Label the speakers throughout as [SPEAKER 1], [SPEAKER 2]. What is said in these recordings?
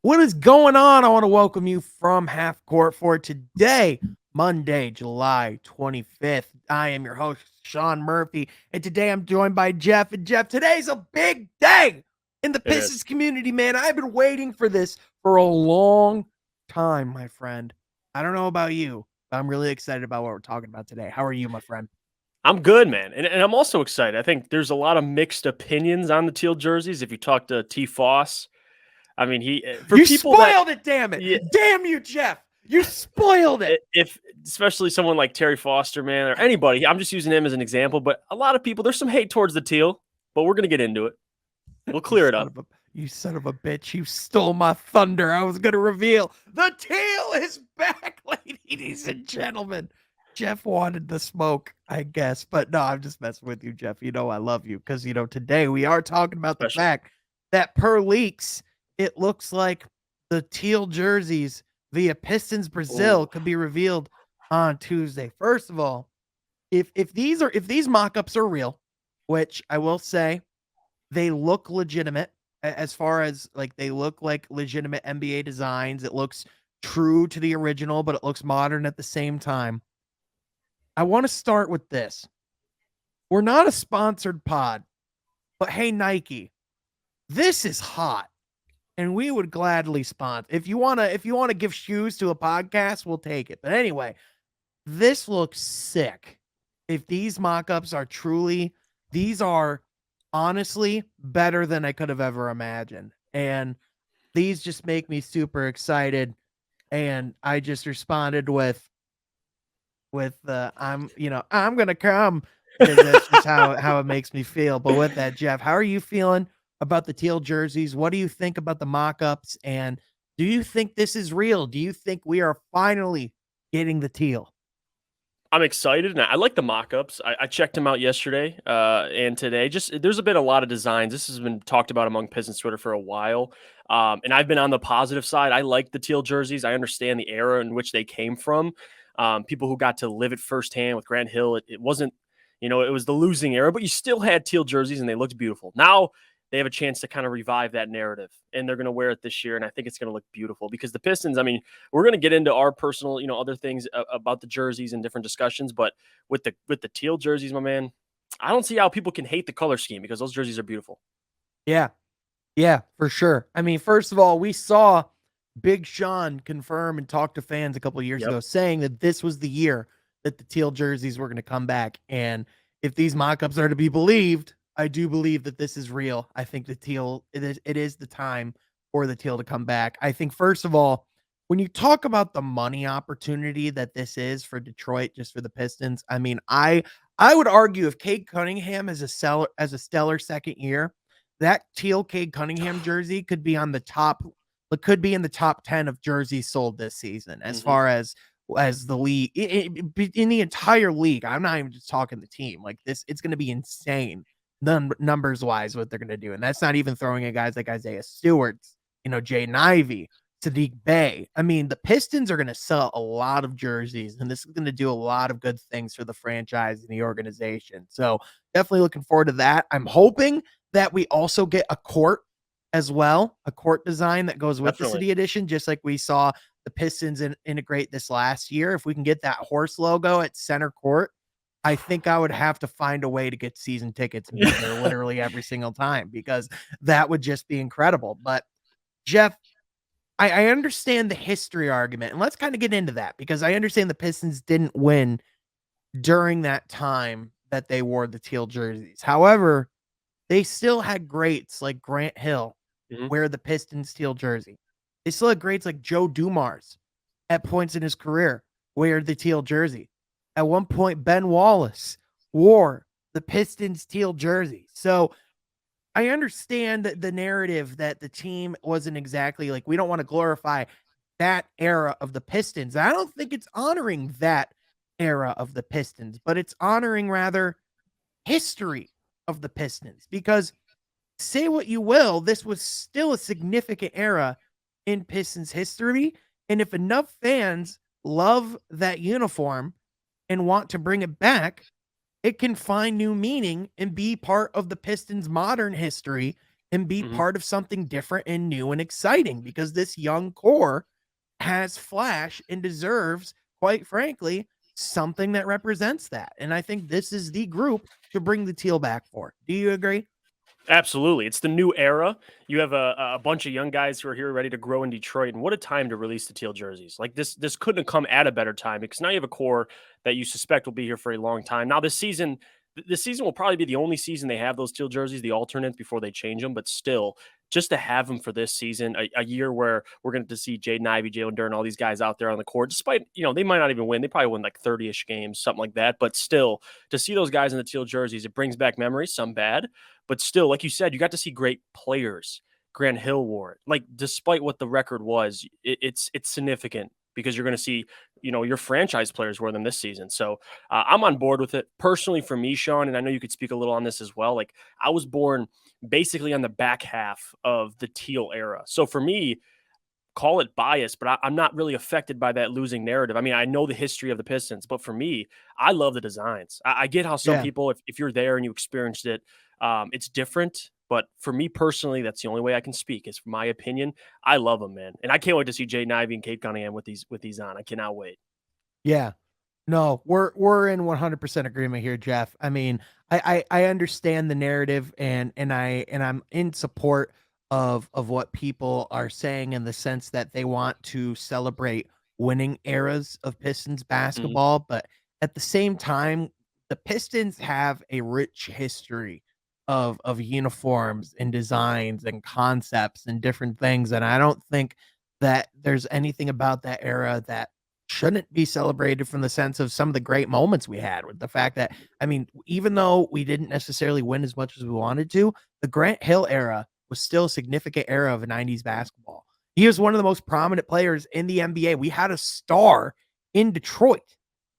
[SPEAKER 1] What is going on? I want to welcome you from Half Court for today, Monday, July 25th. I am your host, Sean Murphy, and today I'm joined by Jeff. And Jeff, today's a big day in the
[SPEAKER 2] It
[SPEAKER 1] Pistons
[SPEAKER 2] is.
[SPEAKER 1] community, man. I've been waiting for this for a long time, my friend. I don't know about you, but I'm really excited about what we're talking about today. How are you, my friend?
[SPEAKER 2] I'm good, man. And I'm also excited. I think there's a lot of mixed opinions on the teal jerseys. If you talk to T. Foss, I mean, for
[SPEAKER 1] You
[SPEAKER 2] people that,
[SPEAKER 1] spoiled it, damn it.
[SPEAKER 2] yeah,
[SPEAKER 1] Damn you, Jeff. You spoiled it.
[SPEAKER 2] if especially someone like Terry Foster, man, or anybody, I'm just using him as an example, but a lot of people, there's some hate towards the teal, but we're going to get into it. We'll
[SPEAKER 1] You
[SPEAKER 2] clear it
[SPEAKER 1] son
[SPEAKER 2] up.
[SPEAKER 1] of a you son of a bitch. You stole my thunder. I was gonna reveal the Teal is back, ladies and gentlemen. Jeff wanted the smoke, I guess. But no, I'm just messing with you, Jeff. You know I love you because today we are talking about the
[SPEAKER 2] Especially.
[SPEAKER 1] fact that per leaks, it looks like the teal jerseys via Pistons Brazil
[SPEAKER 2] Oh,
[SPEAKER 1] could be revealed on Tuesday. First of all, if these mock-ups are real, which I will say they look legitimate as far as like they look like legitimate NBA designs. It looks true to the original, but it looks modern at the same time. I want to start with this. We're not a sponsored pod, but hey, Nike, this is hot. And we would gladly sponsor. If you wanna give shoes to a podcast, we'll take it. But anyway, this looks sick. If these mock-ups are truly, these are honestly better than I could have ever imagined. And these just make me super excited. And I just responded with I'm gonna come because that's just how it makes me feel. But with that, Jeff, how are you feeling about the teal jerseys? What do you think about the mock-ups? And do you think this is real? Do you think we are finally getting the teal?
[SPEAKER 2] I'm excited, and I like the mock-ups. I checked them out yesterday and today. Just there's been a lot of designs. This has been talked about among Pistons Twitter for a while, and I've been on the positive side. I like the teal jerseys. I understand the era in which they came from. People who got to live it firsthand with Grant Hill. It wasn't, it was the losing era, but you still had teal jerseys, and they looked beautiful. Now they have a chance to kind of revive that narrative, and they're going to wear it this year, and I think it's going to look beautiful because the Pistons. I mean, we're going to get into our personal, other things about the jerseys and different discussions. But with the teal jerseys, my man, I don't see how people can hate the color scheme because those jerseys are beautiful.
[SPEAKER 1] Yeah. Yeah, for sure. I mean, first of all, we saw Big Sean confirm and talk to fans a couple of years
[SPEAKER 2] Yep.
[SPEAKER 1] ago saying that this was the year that the teal jerseys were going to come back. And if these mock-ups are to be believed, I do believe that this is real. I think the teal it is the time for the teal to come back. I think first of all, when you talk about the money opportunity that this is for Detroit, just for the Pistons, I mean, I would argue if Cade Cunningham is a stellar second year, that teal Cade Cunningham jersey could be on the top, it could be in the top 10 of jerseys sold this season as
[SPEAKER 2] Hmm.
[SPEAKER 1] far as the league in the entire league. I'm not even just talking the team. Like this, it's going to be insane numbers wise what they're going to do. And that's not even throwing in guys like Isaiah Stewart, Jaden Ivey, Sadiq Bey. I mean, the Pistons are going to sell a lot of jerseys, and this is going to do a lot of good things for the franchise and the organization. So definitely looking forward to that. I'm hoping that we also get a court as well, a court design that goes with the
[SPEAKER 2] Definitely.
[SPEAKER 1] city edition, just like we saw the Pistons integrate this last year. If we can get that horse logo at center court, I think I would have to find a way to get season tickets and be there literally every single time because that would just be incredible. But Jeff, I understand the history argument, and let's kind of get into that because I understand the Pistons didn't win during that time that they wore the teal jerseys. However, they still had greats like Grant Hill
[SPEAKER 2] Hmm.
[SPEAKER 1] wear the Pistons teal jersey. They still had greats like Joe Dumars at points in his career wear the teal jersey. At one point, Ben Wallace wore the Pistons teal jersey. So I understand that the narrative that the team wasn't exactly like, we don't want to glorify that era of the Pistons. I don't think it's honoring that era of the Pistons, but it's honoring rather history of the Pistons because say what you will, this was still a significant era in Pistons history. And if enough fans love that uniform and want to bring it back, it can find new meaning and be part of the Pistons' modern history and be
[SPEAKER 2] Mhm.
[SPEAKER 1] part of something different and new and exciting because this young core has flash and deserves, quite frankly, something that represents that. And I think this is the group to bring the teal back for. Do you agree?
[SPEAKER 2] Absolutely. It's the new era. You have a bunch of young guys who are here ready to grow in Detroit. And what a time to release the teal jerseys. Like this couldn't have come at a better time because now you have a core that you suspect will be here for a long time. Now this season will probably be the only season they have those teal jerseys, the alternates before they change them, but still just to have them for this season, a year where we're going to see Jaden Ivey, Jalen Durden, all these guys out there on the court, despite, they might not even win. They probably win like 30-ish games, something like that. But still, to see those guys in the teal jerseys, it brings back memories, some bad, but still, like you said, you got to see great players. Grant Hill wore it. Like, despite what the record was, it's significant because you're going to see, your franchise players wear them this season. So I'm on board with it. Personally, for me, Sean, and I know you could speak a little on this as well. Like, I was born basically on the back half of the teal era. So for me, call it bias, but I'm not really affected by that losing narrative. I mean, I know the history of the Pistons, but for me, I love the designs. I get how some
[SPEAKER 1] Yeah.
[SPEAKER 2] people, if you're there and you experienced it, it's different. But for me personally, that's the only way I can speak. Is my opinion. I love them, man, and I can't wait to see Jaden Ivey and Kate Cunningham with these on. I cannot wait.
[SPEAKER 1] Yeah. No, we're in 100% agreement here, Jeff. I mean, I understand the narrative and I'm in support of what people are saying in the sense that they want to celebrate winning eras of Pistons
[SPEAKER 2] Mhm.
[SPEAKER 1] basketball, but at the same time, the Pistons have a rich history of uniforms and designs and concepts and different things, and I don't think that there's anything about that era that shouldn't be celebrated from the sense of some of the great moments we had with the fact that, I mean, even though we didn't necessarily win as much as we wanted to, the Grant Hill era was still a significant era of 90s basketball. He was one of the most prominent players in the NBA. We had a star in Detroit,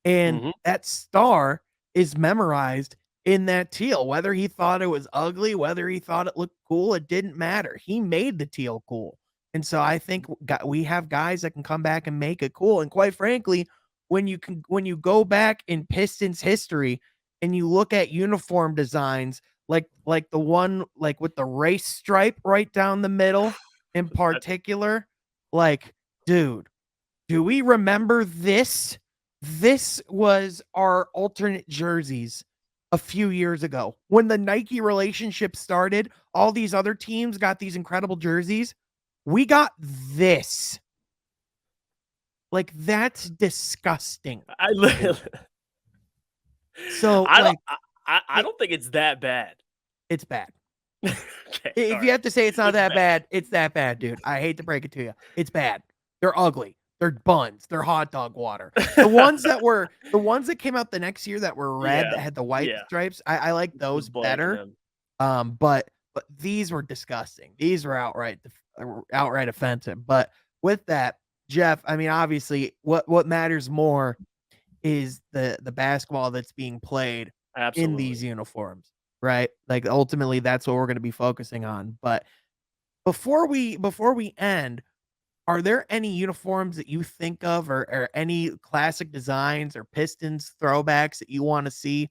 [SPEAKER 1] and
[SPEAKER 2] Mhm.
[SPEAKER 1] that star is memorized in that teal. Whether he thought it was ugly, whether he thought it looked cool, it didn't matter. He made the teal cool. And so I think we have guys that can come back and make it cool. And quite frankly, when you go back in Pistons history and you look at uniform designs like the one like with the race stripe right down the middle in
[SPEAKER 2] That
[SPEAKER 1] particular, like, dude, do we remember this? This was our alternate jerseys a few years ago. When the Nike relationship started, all these other teams got these incredible jerseys. We got this. Like, that's disgusting,
[SPEAKER 2] I
[SPEAKER 1] dude.
[SPEAKER 2] li-
[SPEAKER 1] So,
[SPEAKER 2] I don't
[SPEAKER 1] like,
[SPEAKER 2] I
[SPEAKER 1] it
[SPEAKER 2] don't think it's that bad.
[SPEAKER 1] it's bad.
[SPEAKER 2] Okay, all
[SPEAKER 1] If you
[SPEAKER 2] right.
[SPEAKER 1] have to say it's not
[SPEAKER 2] It's
[SPEAKER 1] that
[SPEAKER 2] bad.
[SPEAKER 1] bad, it's that bad, dude. I hate to break it to you. It's bad. They're ugly. They're buns. They're hot dog water. The ones that came out the next year that were red
[SPEAKER 2] Yeah,
[SPEAKER 1] that had the white
[SPEAKER 2] yeah.
[SPEAKER 1] stripes, I like
[SPEAKER 2] It was
[SPEAKER 1] those
[SPEAKER 2] blank in
[SPEAKER 1] better.
[SPEAKER 2] them.
[SPEAKER 1] But these were disgusting. These were outright offensive. But with that, Jeff, I mean, obviously, what matters more is the basketball that's being played in these
[SPEAKER 2] Absolutely.
[SPEAKER 1] uniforms, right? Like ultimately, that's what we're going to be focusing on. But before we end, are there any uniforms that you think of or any classic designs or Pistons throwbacks that you wanna see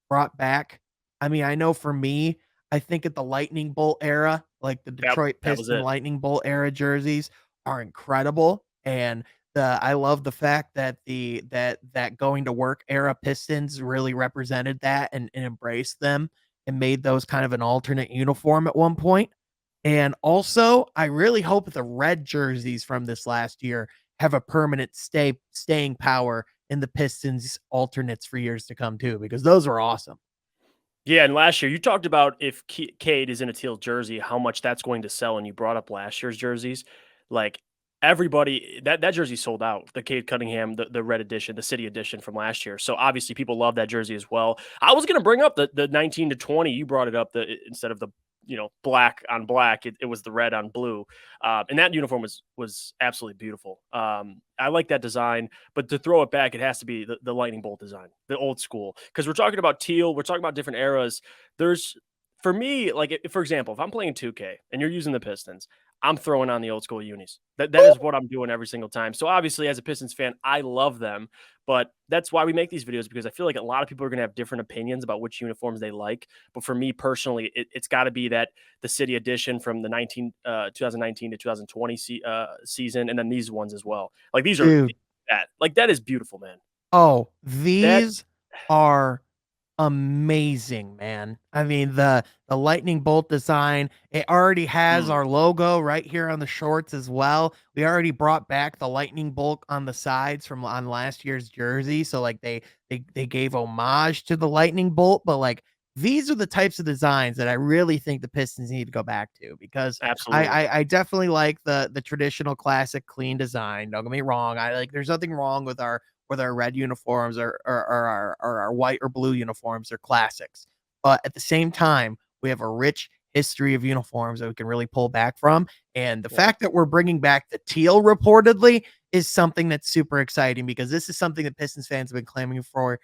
[SPEAKER 1] brought back? I mean, I know for me, I think at the Lightning Bolt era, like the
[SPEAKER 2] Yep,
[SPEAKER 1] Detroit
[SPEAKER 2] that was
[SPEAKER 1] Piston
[SPEAKER 2] it.
[SPEAKER 1] Lightning Bolt era jerseys are incredible, and I love the fact that that going to work era Pistons really represented that and embraced them and made those kind of an alternate uniform at one point. And also, I really hope the red jerseys from this last year have a permanent staying power in the Pistons alternates for years to come too, because those are awesome.
[SPEAKER 2] Yeah, and last year you talked about if Cade is in a teal jersey, how much that's going to sell, and you brought up last year's jerseys. Like everybody, that jersey sold out. The Cade Cunningham, the red edition, the city edition from last year. So obviously people love that jersey as well. I was going to bring up the 19 to 20. You brought it up instead of the black on black, it was the red on blue, and that uniform was absolutely beautiful. I like that design. But to throw it back, it has to be the lightning bolt design, the old school. Because we're talking about teal, we're talking about different eras. There's for me, like for example, if I'm playing 2K and you're using the Pistons, I'm throwing on the old school unis. That is what I'm doing every single time. So obviously, as a Pistons fan, I love them, but that's why we make these videos because I feel like a lot of people are going to have different opinions about which uniforms they like. But for me personally, it's got to be that the City Edition from the 2019 to 2020 season, and then these ones as well. Like these are
[SPEAKER 1] Dude.
[SPEAKER 2] that is beautiful, man.
[SPEAKER 1] Oh,
[SPEAKER 2] That
[SPEAKER 1] these are amazing, man. I mean, the lightning bolt design, it already has
[SPEAKER 2] mm,
[SPEAKER 1] our logo right here on the shorts as well. We already brought back the lightning bolt on the sides from on last year's jersey, so like they gave homage to the lightning bolt, but like these are the types of designs that I really think the Pistons need to go back to because
[SPEAKER 2] absolutely.
[SPEAKER 1] I definitely like the traditional classic clean design. Don't get me wrong. I like there's nothing wrong with our red uniforms or our white or blue uniforms. They're classics. But at the same time, we have a rich history of uniforms that we can really pull back from. And the
[SPEAKER 2] Yeah,
[SPEAKER 1] fact that we're bringing back the teal reportedly is something that's super exciting because this is something that Pistons fans have been claiming for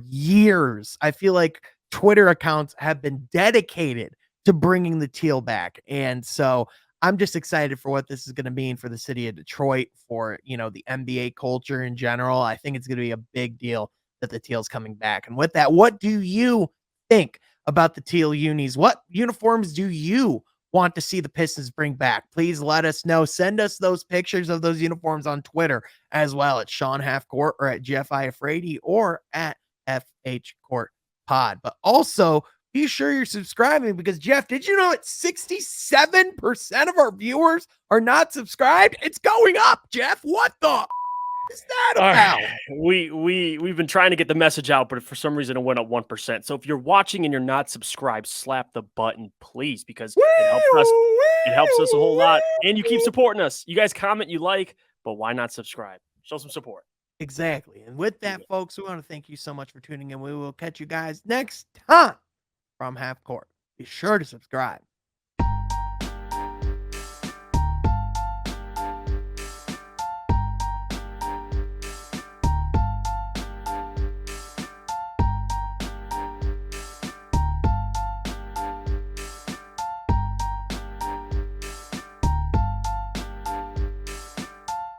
[SPEAKER 1] years. I feel like Twitter accounts have been dedicated to bringing the teal back. And so I'm just excited for what this is going to mean for the city of Detroit, for, the NBA culture in general. I think it's going to be a big deal that the Teal's coming back. And with that, what do you think about the Teal unis? What uniforms do you want to see the Pistons bring back? Please let us know. Send us those pictures of those uniforms on Twitter as well at Sean Halfcourt or at Jeff Iafrady or at FH Court Pod. But also, be sure you're subscribing because, Jeff, did you know that 67% of our viewers are not subscribed? It's going up, Jeff. What the is that
[SPEAKER 2] all right.
[SPEAKER 1] about?
[SPEAKER 2] We've been trying to get the message out, but for some reason it went up 1%. So if you're watching and you're not subscribed, slap the button, please, because it helps us. It helps us a whole lot, and you keep supporting us. You guys comment, you like, but why not subscribe? Show some support.
[SPEAKER 1] Exactly. And with that, folks, we want to thank you so much for tuning in. We will catch you guys next time from Half Court. Be sure to subscribe.